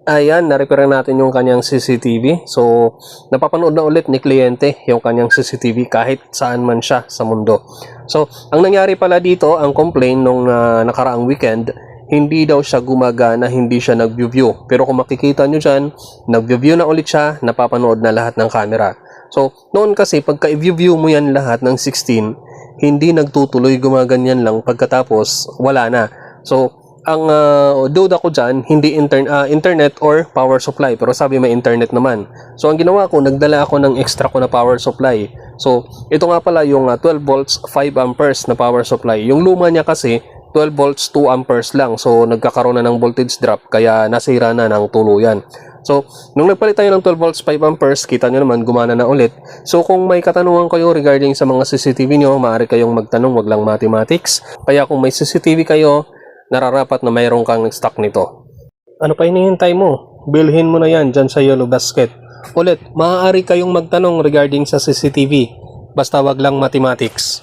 Ayan, na-repair natin yung kanyang CCTV. So, napapanood na ulit ni kliyente yung kanyang CCTV kahit saan man siya sa mundo. So, ang nangyari pala dito, ang complaint nung nakaraang weekend, hindi daw siya gumagana, hindi siya nag-view. Pero kung makikita nyo dyan, nag-view na ulit siya, napapanood na lahat ng camera. So, noon kasi, pagka i-view mo yan lahat ng 16, hindi nagtutuloy, gumaganyan lang, pagkatapos, wala na. So, ang duda ko dyan, hindi internet or power supply, pero sabi may internet naman. So ang ginawa ko, nagdala ako ng extra ko na power supply. So ito nga pala yung 12 volts 5 amperes na power supply. Yung luma niya kasi 12 volts 2 amperes lang. So nagkakaroon na ng voltage drop, kaya nasira na ng tuluyan. So nung nagpalit tayo ng 12 volts 5 amperes, kita nyo naman gumana na ulit. So kung may katanungan kayo regarding sa mga CCTV nyo, maaari kayong magtanong, wag lang mathematics. Kaya kung may CCTV kayo, nararapat na mayroon kang stock nito. Ano pa hinihintay mo? Bilhin mo na yan dyan sa Yellow Basket. Ulit, maaari kayong magtanong regarding sa CCTV. Basta wag lang mathematics.